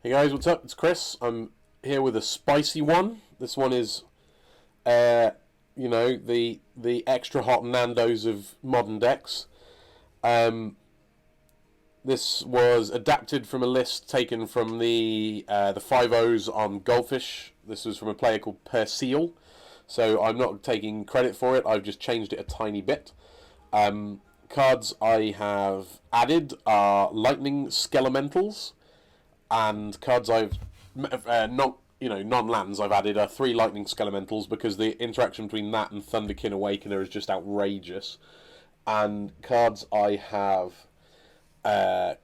Hey guys, what's up? It's Chris. I'm here with a spicy one. This one is, the extra hot Nando's of modern decks. This was adapted from a list taken from the 5-0s on Goldfish. This was from a player called Perseal. So I'm not taking credit for it. I've just changed it a tiny bit. Cards I have added are Lightning Skelementals, and cards I've non-lands I've added are 3 Lightning Skelementals because the interaction between that and Thunderkin Awakener is just outrageous. And cards I have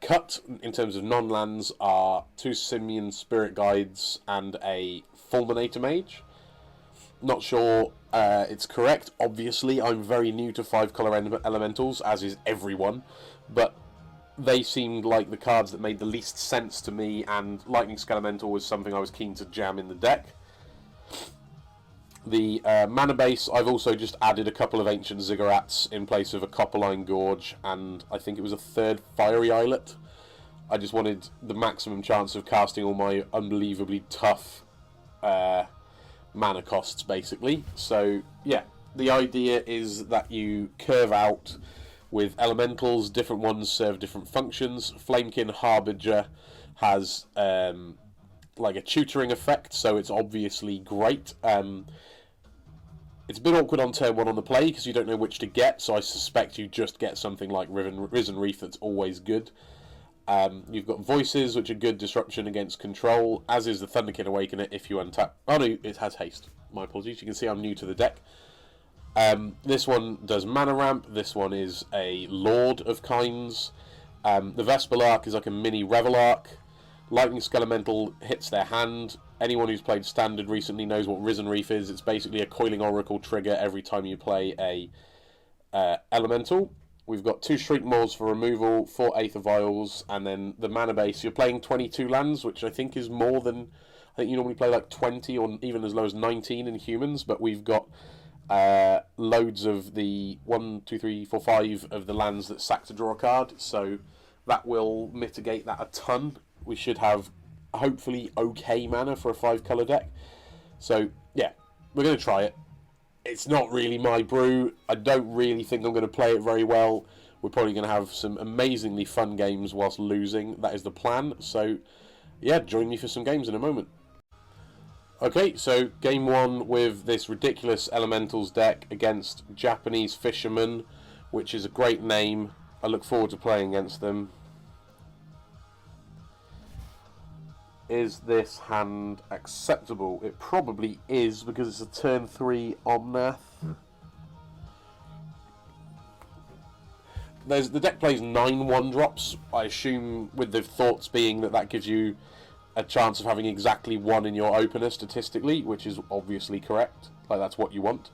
cut in terms of non-lands are 2 Simian Spirit Guides and a Fulminator Mage. Not sure it's correct. Obviously, I'm very new to 5-color elementals, as is everyone, but they seemed like the cards that made the least sense to me, and Lightning Skelemental was something I was keen to jam in the deck. The mana base, I've also just added a couple of Ancient Ziggurats in place of a Copperline Gorge, and I think it was a 3rd Fiery Islet. I just wanted the maximum chance of casting all my unbelievably tough mana costs, basically. So yeah, the idea is that you curve out with elementals. Different ones serve different functions. Flamekin Harbinger has like a tutoring effect, so it's obviously great. It's a bit awkward on turn 1 on the play because you don't know which to get, so I suspect you just get something like Risen Reef that's always good. You've got Voices, which are good disruption against control, as is the Thunderkin Awakener if you untap. Oh no, it has haste. My apologies. You can see I'm new to the deck. This one does mana ramp. This one is a Lord of Kinds. The Vespelark is like a mini Revelark. Lightning Skelemental hits their hand. Anyone who's played Standard recently knows what Risen Reef is. It's basically a Coiling Oracle trigger every time you play a Elemental. We've got 2 Shriekmaws for removal, 4 Aether Vials, and then the mana base. You're playing 22 lands, which I think is more than... I think you normally play like 20 or even as low as 19 in humans, but we've got loads of the 1, 2, 3, 4, 5 of the lands that sack to draw a card, so that will mitigate that a ton. We should have, hopefully, okay mana for a 5-color deck. So, yeah, we're going to try it. It's not really my brew. I don't really think I'm going to play it very well. We're probably going to have some amazingly fun games whilst losing. That is the plan. So, yeah, join me for some games in a moment. Okay, so game 1 with this ridiculous Elementals deck against Japanese Fisherman, which is a great name. I look forward to playing against them. Is this hand acceptable? It probably is, because it's a turn 3 Omnath. The deck plays 9 1-drops. I assume with the thoughts being that gives you a chance of having exactly 1 in your opener statistically, which is obviously correct. Like, that's what you want.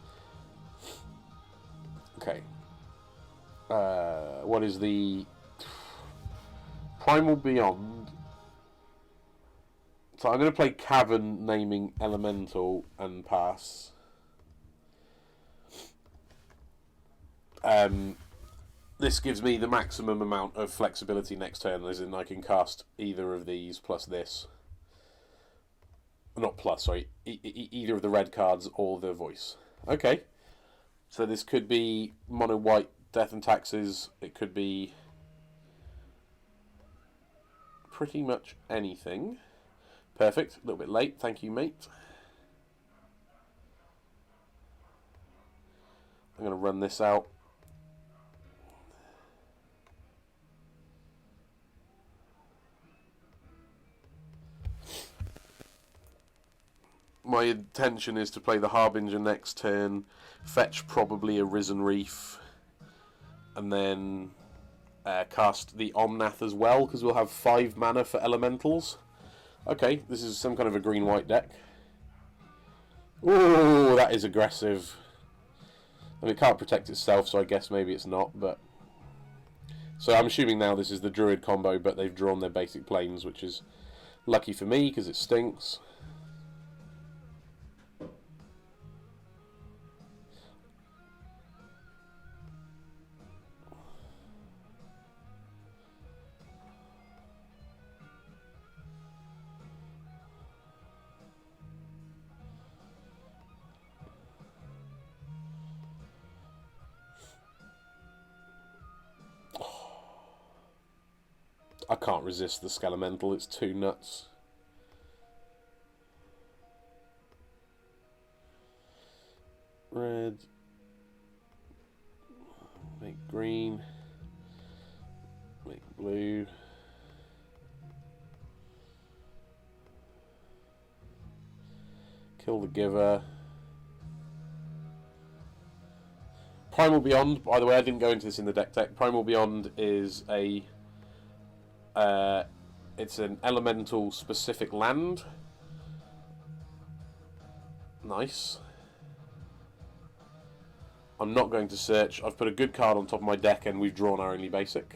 Okay. What is the Primal Beyond? So I'm going to play Cavern, naming Elemental, and pass. This gives me the maximum amount of flexibility next turn, as in I can cast either of these plus this. Not plus, sorry. Either of the red cards or the voice. Okay. So this could be mono white Death and Taxes. It could be pretty much anything. Perfect. A little bit late. Thank you, mate. I'm going to run this out. My intention is to play the Harbinger next turn, fetch probably a Risen Reef, and then cast the Omnath as well, because we'll have 5 mana for Elementals. Okay, this is some kind of a green-white deck. Ooh, that is aggressive. I mean, it can't protect itself, so I guess maybe it's not, but... So I'm assuming now this is the Druid combo, but they've drawn their basic planes, which is lucky for me, because it stinks. I can't resist the Skelemental. It's too nuts. Red. Make green. Make blue. Kill the Giver. Primal Beyond, by the way, I didn't go into this in the deck tech. Primal Beyond is a... it's an elemental specific land. Nice. I'm not going to search. I've put a good card on top of my deck and we've drawn our only basic.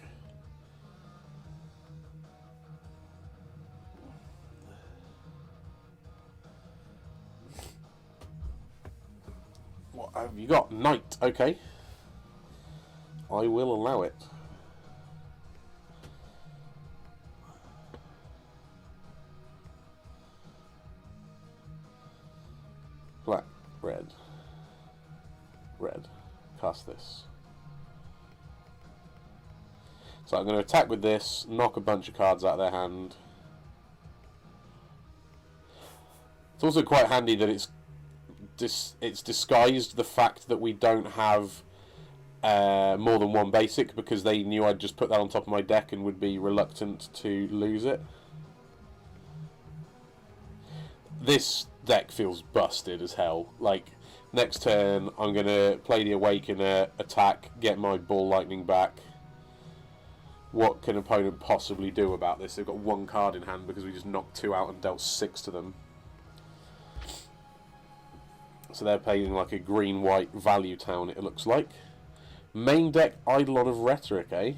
What have you got? Knight. Okay. I will allow it. Black, red, red. Cast this. So I'm going to attack with this, knock a bunch of cards out of their hand. It's also quite handy that it's disguised the fact that we don't have more than one basic, because they knew I'd just put that on top of my deck and would be reluctant to lose it. This deck feels busted as hell. Like, next turn I'm going to play the Awakener, attack, get my Ball Lightning back. What can opponent possibly do about this? They've got one card in hand because we just knocked 2 out and dealt 6 to them. So they're playing like a green-white value town, it looks like. Main deck, Eidolon of Rhetoric, eh?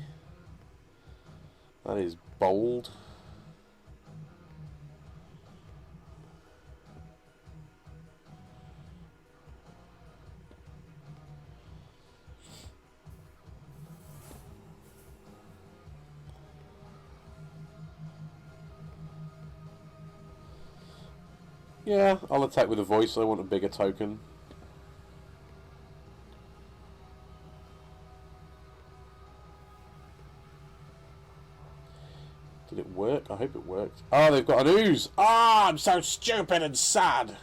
That is bold. Yeah, I'll attack with a voice. I want a bigger token. Did it work? I hope it worked. Oh, they've got an ooze. Ah, I'm so stupid and sad.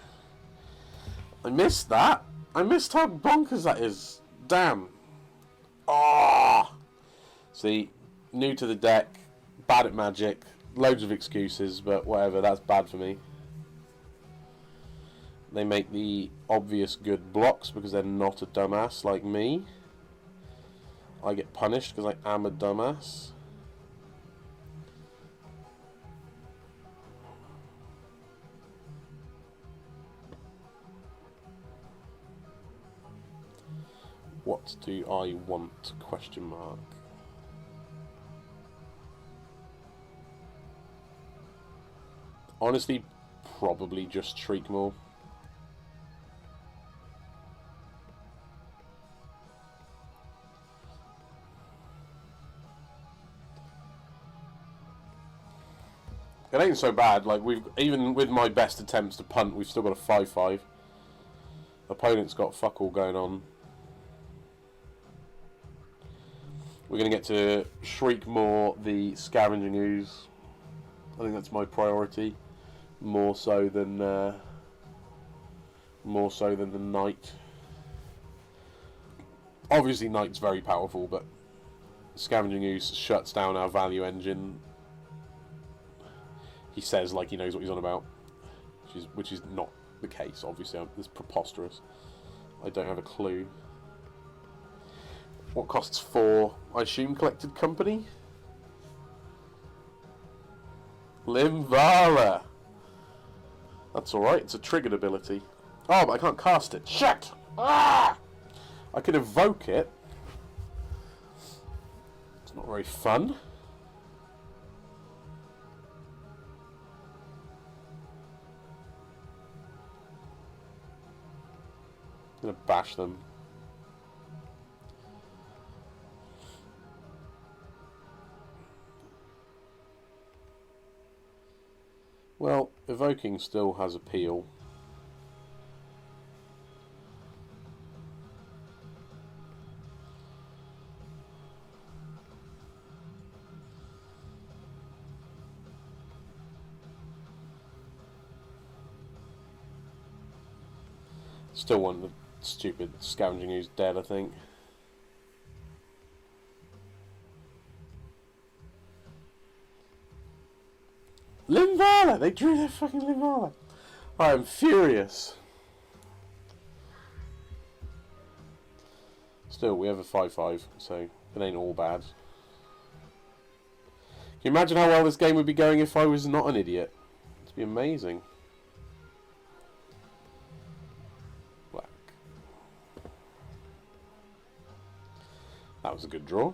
I missed that. I missed how bonkers that is. Damn. Ah. See, new to the deck, bad at Magic, loads of excuses, but whatever. That's bad for me. They make the obvious good blocks because they're not a dumbass like me. I get punished because I am a dumbass. What do I want? Question mark. Honestly, probably just Shriekmaw. It ain't so bad. Like, we've, even with my best attempts to punt, we've still got a 5-5. Opponent's got fuck all going on. We're going to get to Shriekmaw the Scavenging Ooze. I think that's my priority, more so than the Knight. Obviously, Knight's very powerful, but Scavenging Ooze shuts down our value engine. He says like he knows what he's on about, which is not the case. Obviously, it's preposterous. I don't have a clue. What costs 4? I assume collected company. Limvara. That's all right. It's a triggered ability. Oh, but I can't cast it. Shit! Ah! I could evoke it. It's not very fun. I'm gonna bash them. Well, evoking still has appeal. Still want the stupid Scavenging Ooze dead, I think. Linvala! They drew their fucking Linvala! I am furious. Still, we have a 5-5, so it ain't all bad. Can you imagine how well this game would be going if I was not an idiot? It'd be amazing. Black. That was a good draw.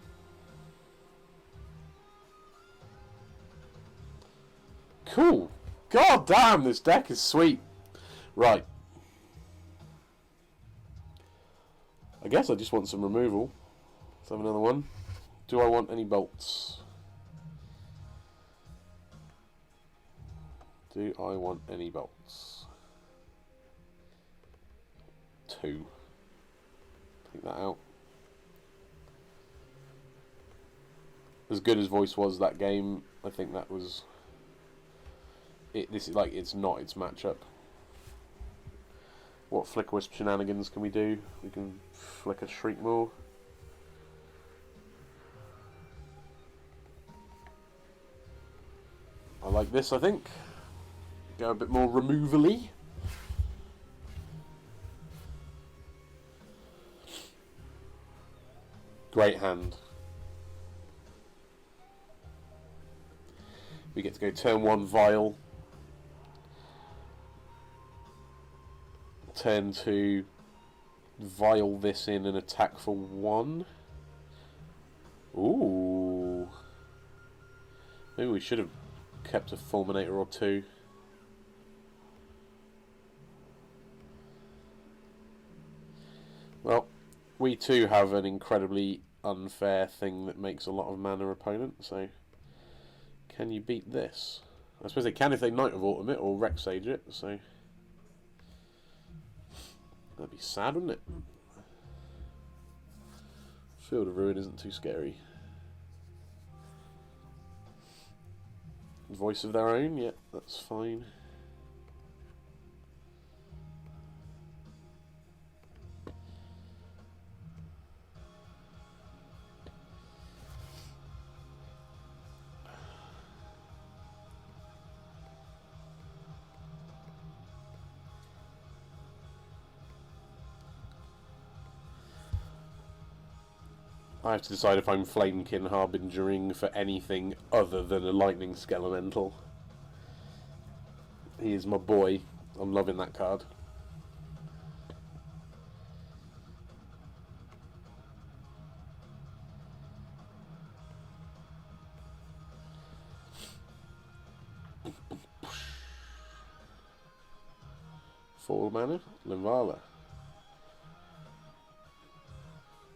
Cool. God damn, this deck is sweet. Right. I guess I just want some removal. Let's have another one. Do I want any bolts? Do I want any bolts? 2. Take that out. As good as Voice was that game, I think that was it. This is like, it's not its matchup. What Flicker Wisp shenanigans can we do? We can flicker Shriekmaw. I like this, I think. Go a bit more removal-y. Great hand. We get to go turn 1 Vile. Turn 2 Vile this in and attack for 1. Ooh. Maybe we should have kept a Fulminator or 2. Well, we too have an incredibly unfair thing that makes a lot of mana opponent, so can you beat this? I suppose they can if they Night of Autumn it or Rex Sage it, so that'd be sad, wouldn't it? Field of Ruin isn't too scary. Voice of their own, yeah, that's fine. I have to decide if I'm Flamekin Harbingering for anything other than a Lightning Skelemental. He is my boy. I'm loving that card. Full mana, Linvala.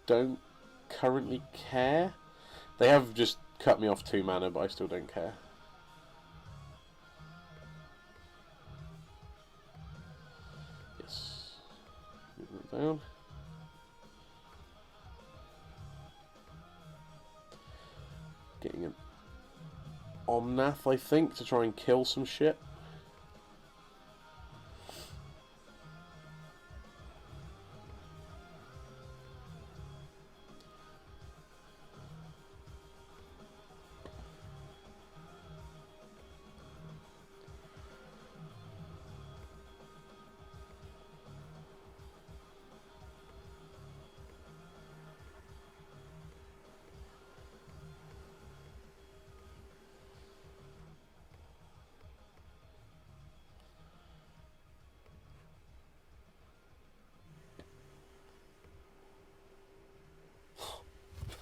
Don't currently care. They have just cut me off 2 mana, but I still don't care. Yes. Move that down. Getting an Omnath, I think, to try and kill some shit.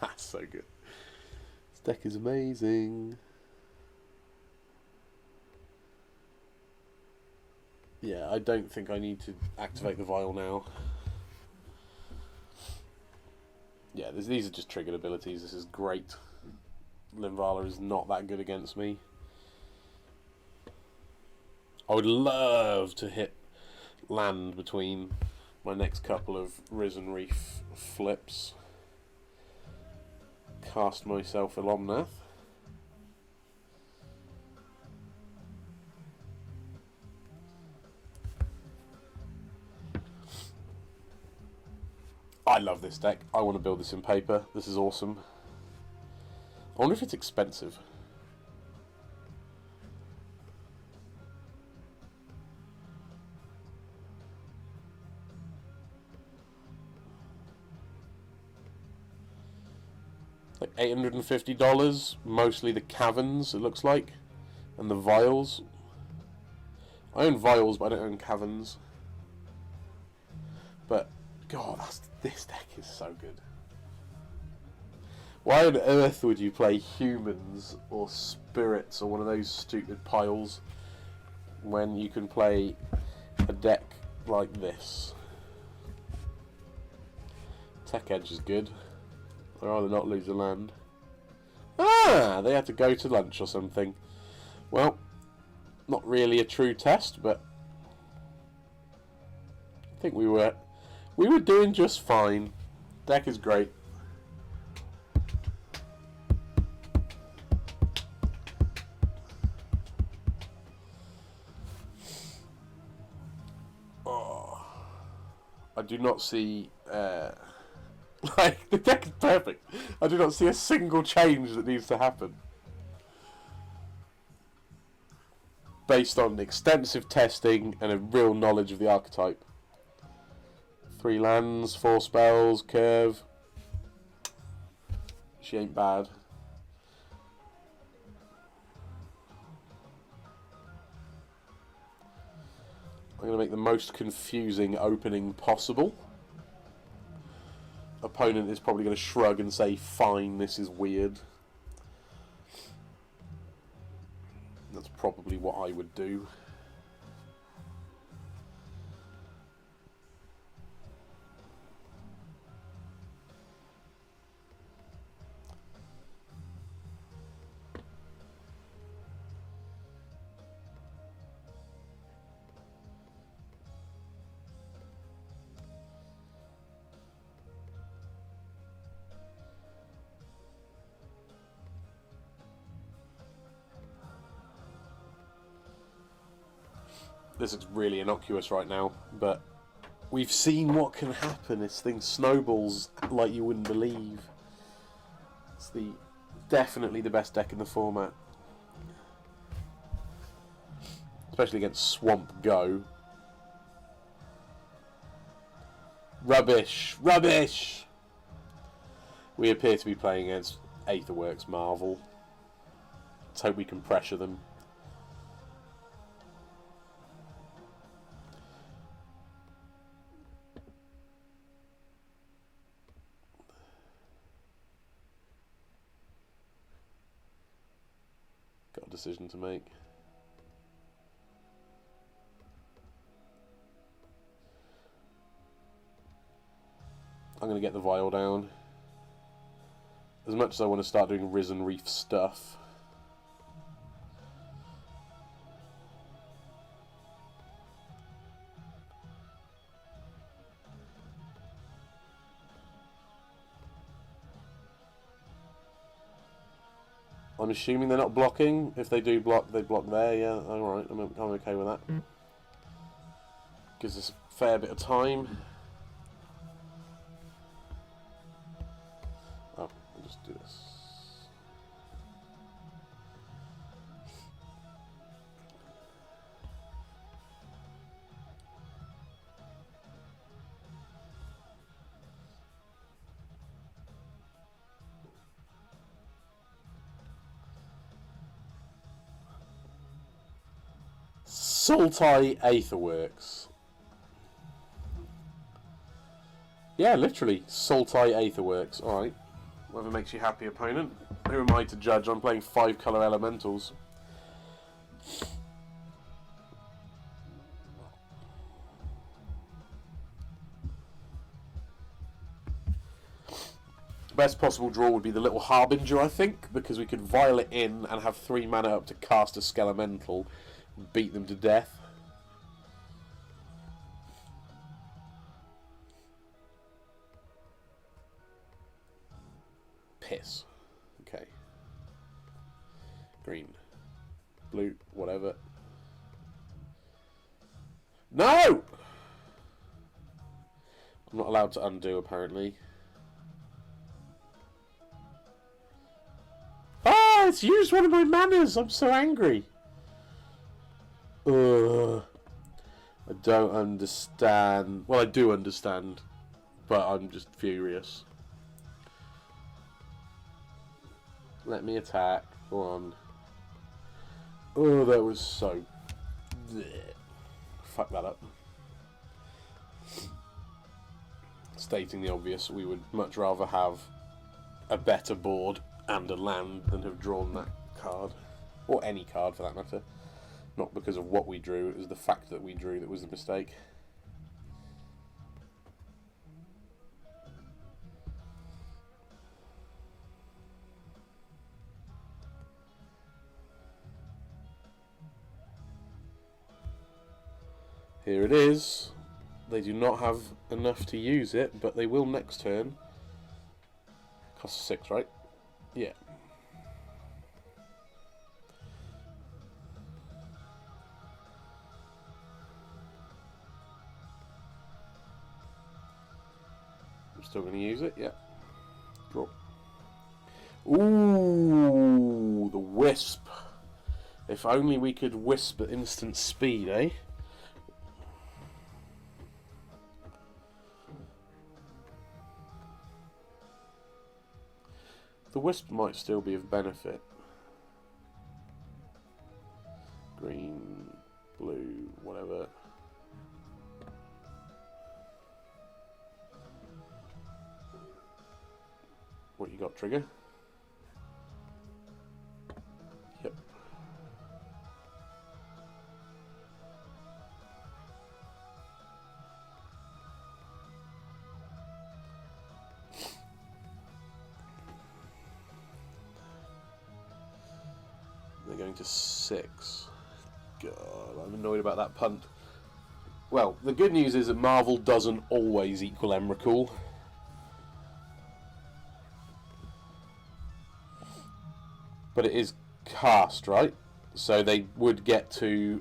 That's so good. This deck is amazing. Yeah, I don't think I need to activate the Vial now. Yeah, these are just triggered abilities. This is great. Linvala is not that good against me. I would love to hit land between my next couple of Risen Reef flips. Cast myself a Omnath. love this deck. I want to build this in paper. This is awesome. I wonder if it's expensive. Like $850, mostly the caverns, it looks like, and the vials. I own vials, but I don't own caverns. But, God, this deck is so good. Why on earth would you play humans or spirits or one of those stupid piles when you can play a deck like this? Tech Edge is good. I'd rather not lose a land. Ah! They had to go to lunch or something. Well, not really a true test, but I think we were doing just fine. Deck is great. Oh, I do not see. Like, the deck is perfect. I do not see a single change that needs to happen. Based on extensive testing and a real knowledge of the archetype. 3 lands, 4 spells, curve. She ain't bad. I'm going to make the most confusing opening possible. Opponent is probably going to shrug and say, fine, this is weird. That's probably what I would do. This looks really innocuous right now, but we've seen what can happen. This thing snowballs like you wouldn't believe. It's definitely the best deck in the format. Especially against Swamp Go. Rubbish! Rubbish! We appear to be playing against Aetherworks Marvel. Let's hope we can pressure them. Got a decision to make. I'm going to get the vial down. As much as I want to start doing Risen Reef stuff. I'm assuming they're not blocking. If they do block, they block there. Yeah, alright, I'm okay with that. Gives us a fair bit of time. Oh, I'll just do this. Sultai Aetherworks. Yeah, literally, Sultai Aetherworks. Alright. Whatever makes you happy, opponent. Who am I to judge? I'm playing 5 colour elementals. Best possible draw would be the Little Harbinger, I think, because we could vial it in and have 3 mana up to cast a Skelemental. Beat them to death. Piss. Okay. Green. Blue. Whatever. No! I'm not allowed to undo, apparently. Ah, it's used one of my manners! I'm so angry! Ugh. I don't understand. Well, I do understand, but I'm just furious. Let me attack. Go on. Oh, that was so... Blech. Fuck that up. Stating the obvious, we would much rather have a better board and a land than have drawn that card. Or any card, for that matter. Not because of what we drew, it was the fact that we drew that was the mistake. Here it is. They do not have enough to use it, but they will next turn. Costs 6, right? Yeah. I'm still going to use it, yeah. Draw. Ooh, the Wisp. If only we could Wisp at instant speed, eh? The Wisp might still be of benefit. Green, blue, whatever. What you got, Trigger? Yep. They're going to 6. God, I'm annoyed about that punt. Well, the good news is that Marvel doesn't always equal Emrakul. But it is cast, right? So they would get to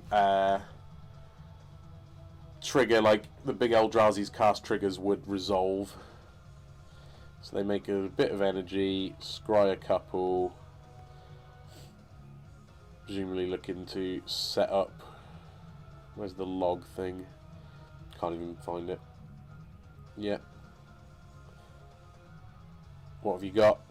trigger, like the big Eldrazi's cast triggers would resolve. So they make a bit of energy, scry a couple, presumably looking to set up. Where's the log thing? Can't even find it. Yeah. What have you got?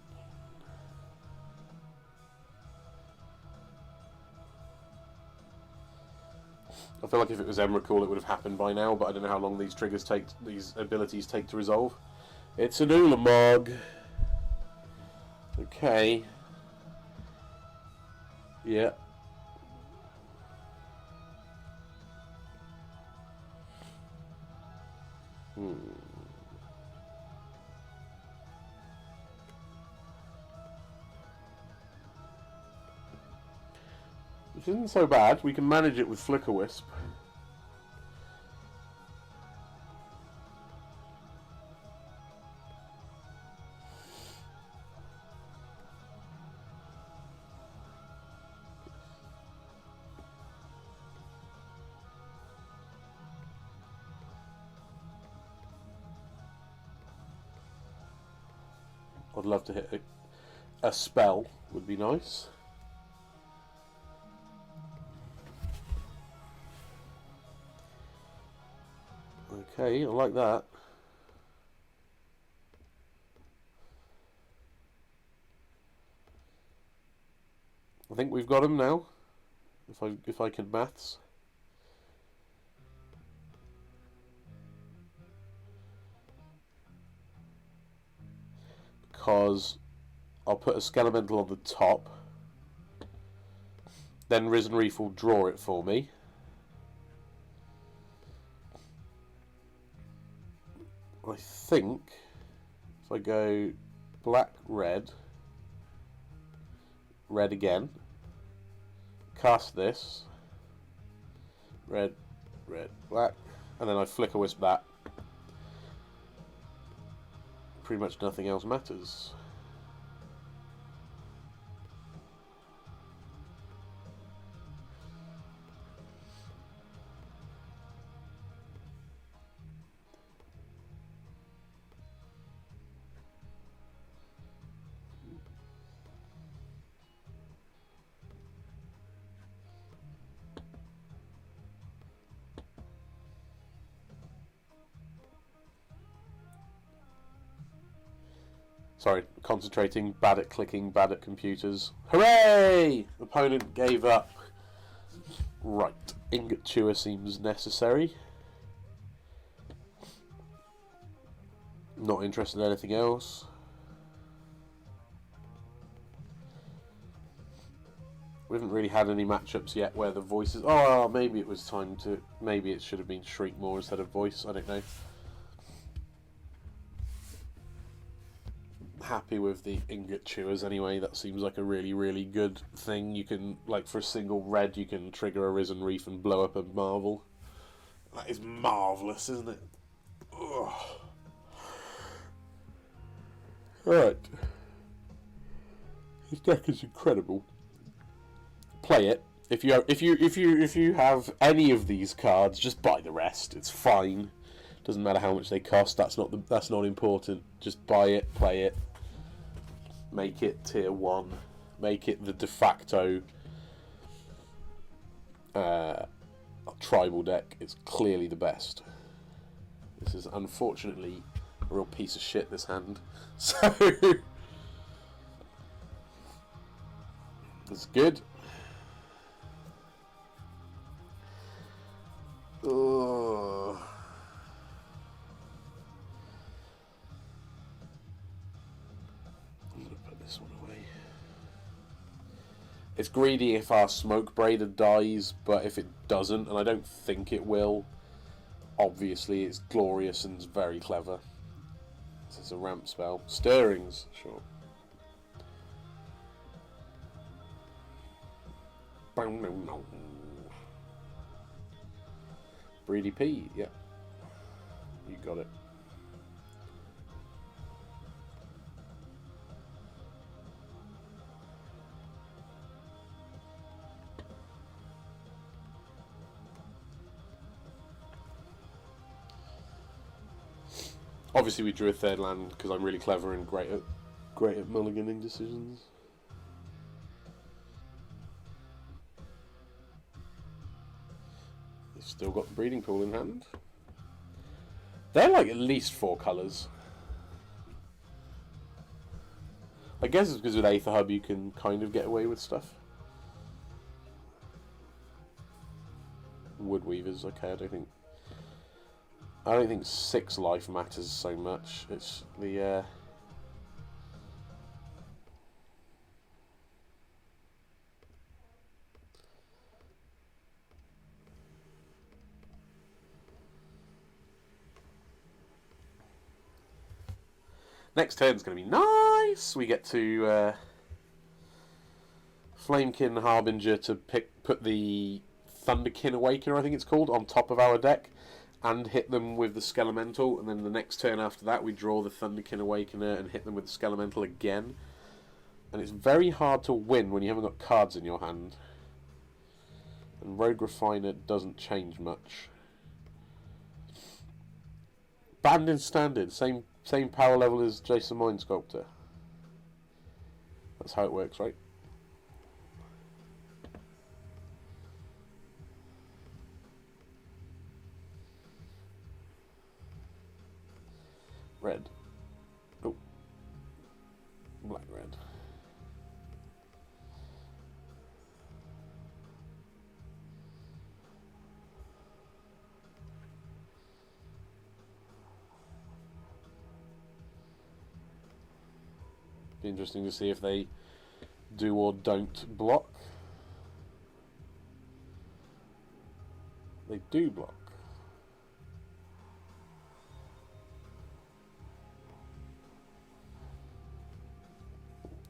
I feel like if it was Emrakul it would have happened by now, but I don't know how long these triggers take, these abilities take to resolve. It's an Ulamog. Okay. Yeah. Which isn't so bad. We can manage it with Flicker Wisp. I'd love to hit a spell. Would be nice. Okay, I like that. I think we've got him now. If I can maths. Because I'll put a Skelemental on the top. Then Risen Reef will draw it for me. I think if I go black, red, red again, cast this, red, red, black, and then I Flicker Wisp that. Pretty much nothing else matters. Sorry, concentrating, bad at clicking, bad at computers. Hooray! Opponent gave up. Right, Ingot Chewer seems necessary. Not interested in anything else. We haven't really had any matchups yet where the voices... Oh, maybe it was time to... Maybe it should have been Shriekmaw instead of voice. I don't know. Happy with the Ingot Chewers anyway. That seems like a really, really good thing. You can, like, for a single red, you can trigger a Risen Reef and blow up a Marvel. That is marvellous, isn't it? Ugh. Alright. This deck is incredible. Play it. If you have any of these cards, just buy the rest. It's fine. Doesn't matter how much they cost. That's not important. Just buy it, play it. Make it tier 1. Make it the de facto tribal deck. It's clearly the best. This is unfortunately a real piece of shit, this hand. So it's good. Ugh. I'm gonna put this one away. It's greedy if our Smoke Braider dies, but if it doesn't, and I don't think it will, obviously it's glorious and very clever. This is a ramp spell. Stirrings, sure. Breedy P, yeah. You got it. Obviously we drew a third land because I'm really clever and great at mulliganing decisions. They've still got the breeding pool in hand. They're like at least 4 colours. I guess it's because with Aether Hub you can kind of get away with stuff. Woodweavers, okay, I don't think 6 life matters so much. It's the next turn's going to be nice. We get to Flamekin Harbinger to put the Thunderkin Awakener, I think it's called, on top of our deck. And hit them with the Skelemental, and then the next turn after that we draw the Thunderkin Awakener and hit them with the Skelemental again. And it's very hard to win when you haven't got cards in your hand. And Rogue Refiner doesn't change much. Banned in Standard, same power level as Jason Mind Sculptor. That's how it works, right? Red. Oh. Black, red. Be interesting to see if they do or don't block. They do block.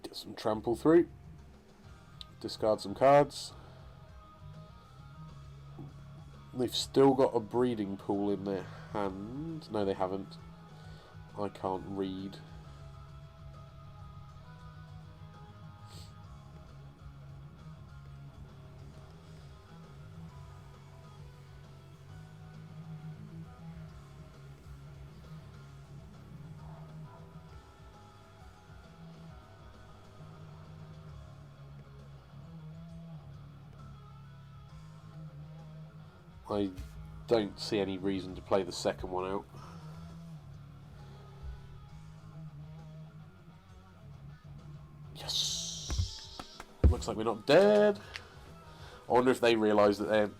Get some trample through. Discard some cards. They've still got a breeding pool in their hand. No, they haven't. I can't read. I don't see any reason to play the second one out. looks like we're not dead. I wonder if they realise that their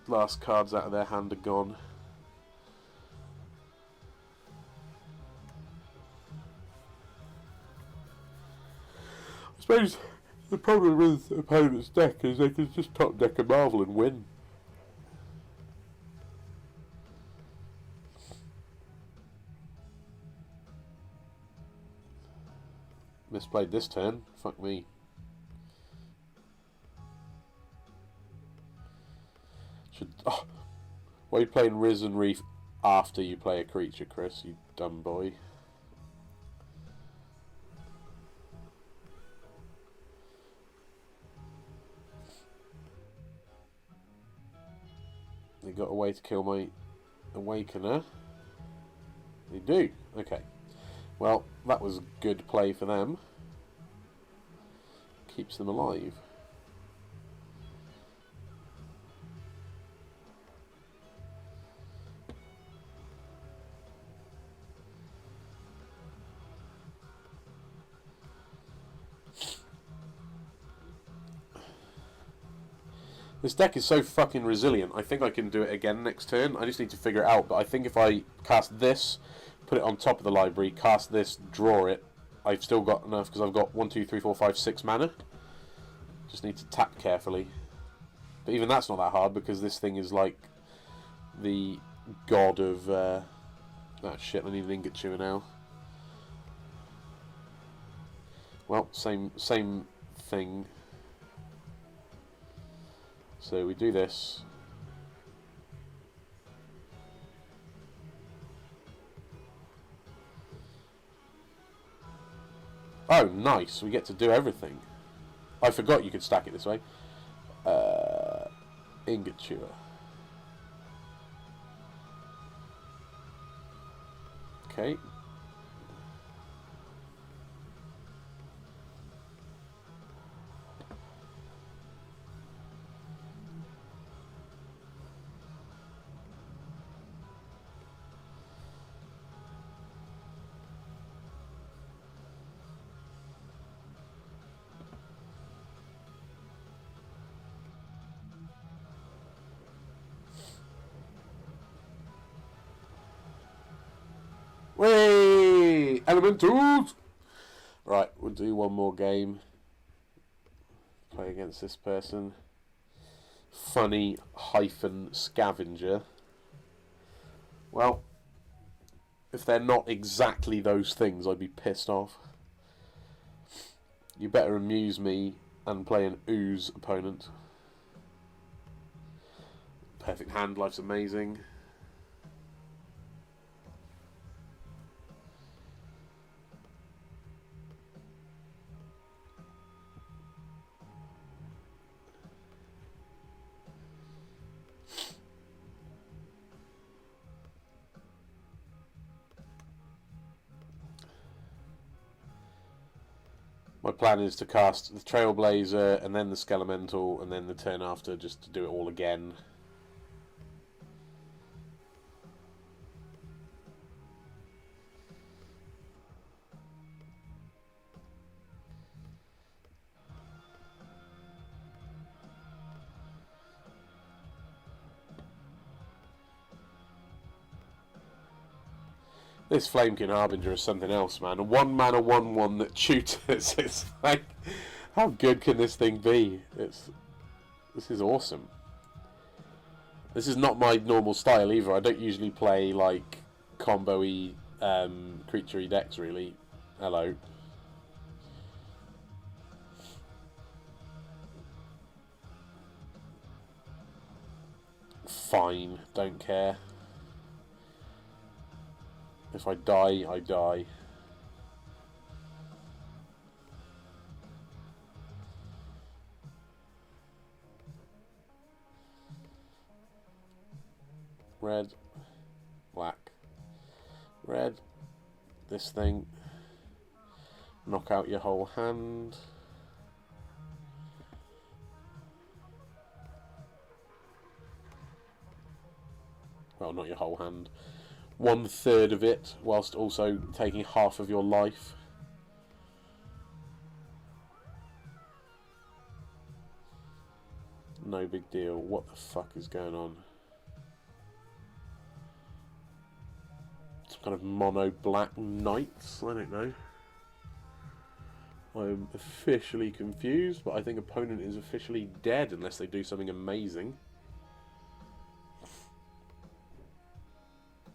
last cards out of their hand are gone. I suppose the problem with the opponent's deck is they can just top deck a Marvel and win. Misplayed this turn. Fuck me. Why are you playing Risen Reef after you play a creature, Chris? You dumb boy. They got a way to kill my Awakener. They do. Okay. Well, that was good play for them. Keeps them alive. This deck is so fucking resilient. I think I can do it again next turn. I just need to figure it out. But I think if I cast this, put it on top of the library, cast this, draw it, I've still got enough because I've got 1, 2, 3, 4, 5, 6 mana. Just need to tap carefully. But even that's not that hard because this thing is like the god of... oh shit, I need an Ingot Chewer now. Well, same thing. So we do this. Oh, nice. We get to do everything. I forgot you could stack it this way. Ingot Chewer. Okay. Way Elementals! Right, we'll do one more game. Play against this person. Funny hyphen scavenger. Well, if they're not exactly those things, I'd be pissed off. You better amuse me and play an ooze opponent. Perfect hand, life's amazing. My plan is to cast the Trailblazer and then the Skelemental and then the turn after just to do it all again. This Flamekin Harbinger is something else, man. A 1-mana 1/1 that tutors. It's like, how good can this thing be? This is awesome. This is not my normal style either. I don't usually play like combo-y, creature-y decks really. Hello. Fine, don't care. If I die, I die. Red, black, red, this thing, knock out your whole hand. Well, not your whole hand. 1/3 of it, whilst also taking half of your life. No big deal. What the fuck is going on? Some kind of mono black knights? I don't know. I'm officially confused, but I think opponent is officially dead unless they do something amazing.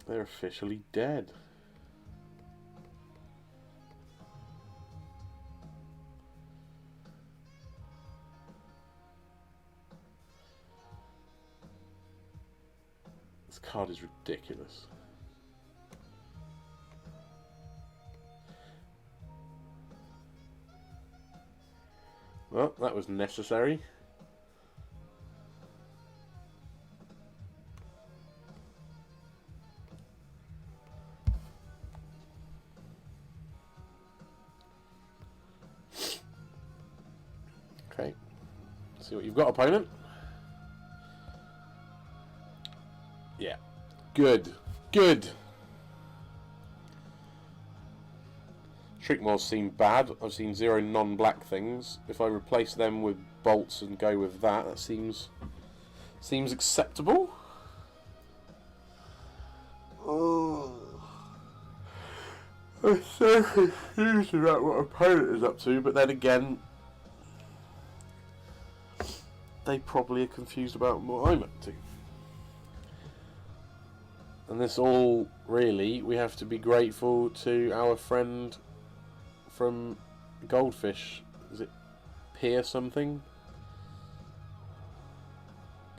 They're officially dead. This card is ridiculous. Well, that was necessary. Okay. See what you've got, opponent. Yeah. Good. Good. Trickmaws seem bad. I've seen 0 non-black things. If I replace them with bolts and go with that, that seems acceptable. Oh. I'm so confused about what opponent is up to, but then again, they probably are confused about what I'm up to. And this all, really, we have to be grateful to our friend from Goldfish. Is it Pier something?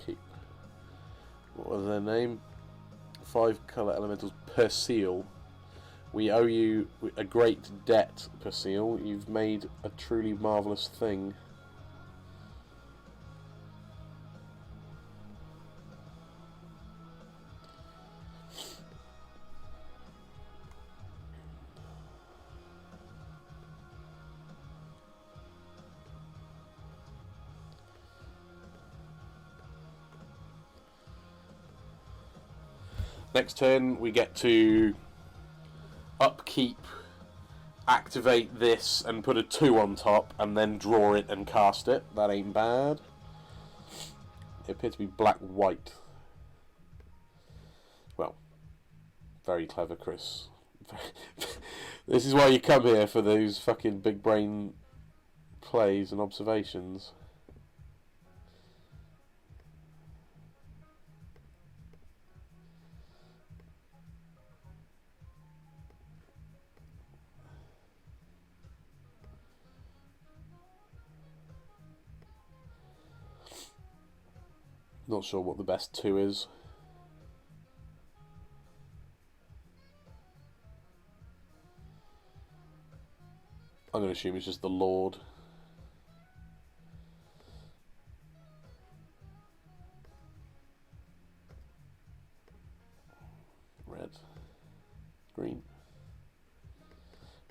Keep. What was their name? 5 colour elementals. Perseal. We owe you a great debt, Perseal. You've made a truly marvellous thing. Next turn, we get to upkeep, activate this, and put a 2 on top, and then draw it and cast it. That ain't bad. They appear to be black-white. Well, very clever, Chris. This is why you come here, for those fucking big brain plays and observations. Not sure what the best 2 is. I'm going to assume it's just the Lord. Red. Green.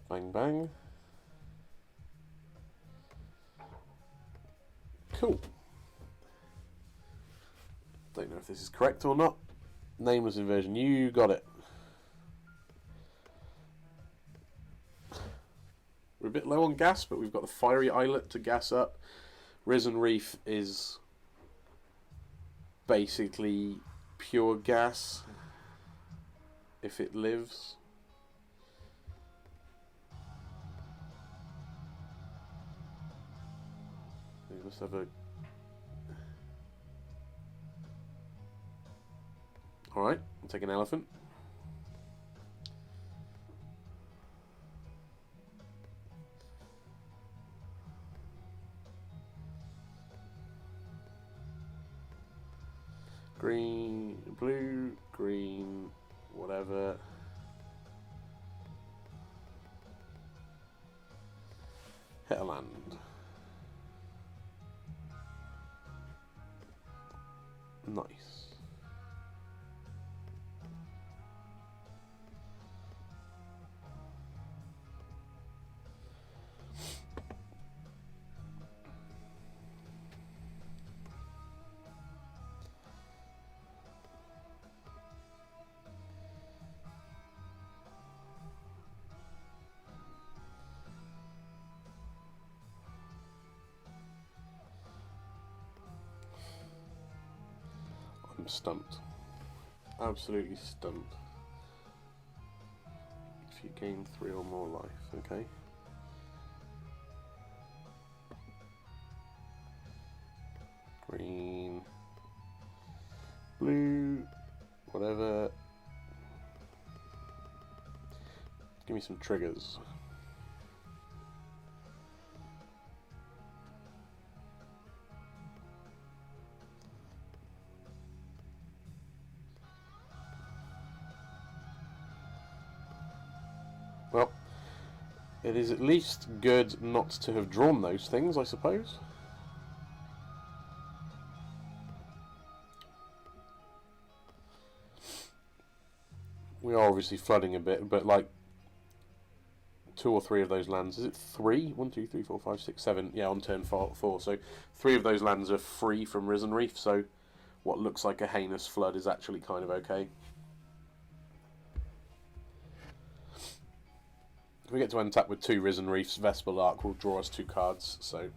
Bang bang. Cool. Don't know if this is correct or not. Nameless inversion. You got it. We're a bit low on gas, but we've got the Fiery Islet to gas up. Risen Reef is basically pure gas if it lives. We must have a... Alright, I'll take an elephant. Green, blue, green, whatever. Hit a land. Nice. I'm stumped. Absolutely stumped. If you gain 3 or more life, okay. Green, blue, whatever. Give me some triggers. Well, it is at least good not to have drawn those things, I suppose. We are obviously flooding a bit, but like 2 or 3 of those lands. Is it 3? 1, 2, 3, 4, 5, 6, 7. Yeah, on turn 4. So 3 of those lands are free from Risen Reef. So what looks like a heinous flood is actually kind of okay. If we get to untap with 2 Risen Reefs, Vesper Lark will draw us 2 cards. So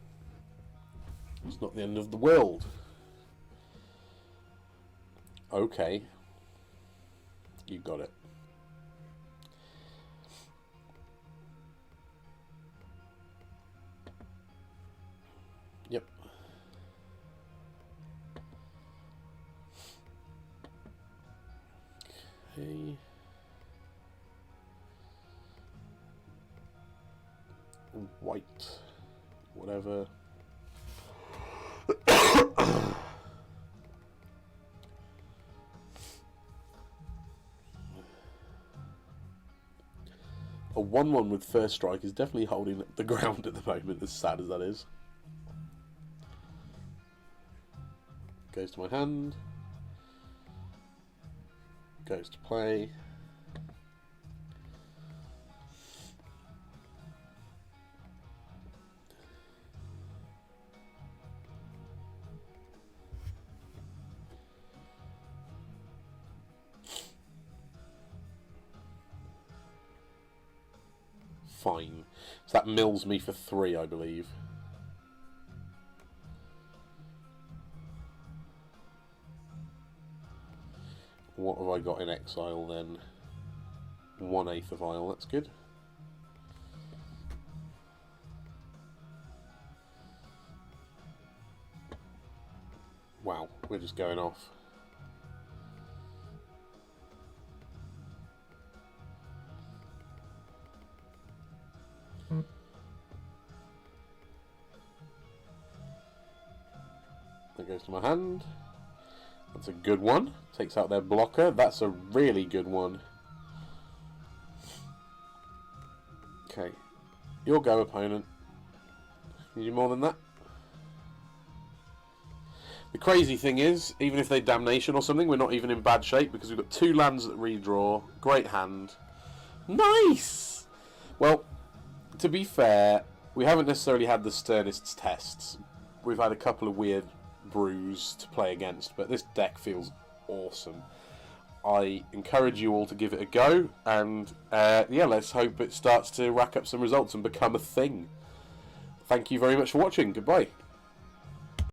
it's not the end of the world. Okay. You got it. Yep. Okay. White. Whatever. A 1-1 with first strike is definitely holding the ground at the moment, as sad as that is. Goes to my hand. Goes to play. Fine. So that mills me for 3, I believe. What have I got in exile then? 1/8 of Isle, that's good. Wow, we're just going off. That goes to my hand. That's a good one. Takes out their blocker. That's a really good one. Okay. Your go, opponent. You do more than that? The crazy thing is, even if they Damnation or something, we're not even in bad shape because we've got 2 lands that redraw. Great hand. Nice! Well, to be fair, we haven't necessarily had the Sternist's tests. We've had a couple of weird brews to play against, but this deck feels awesome. I encourage you all to give it a go, and yeah, let's hope it starts to rack up some results and become a thing. Thank you very much for watching. Goodbye.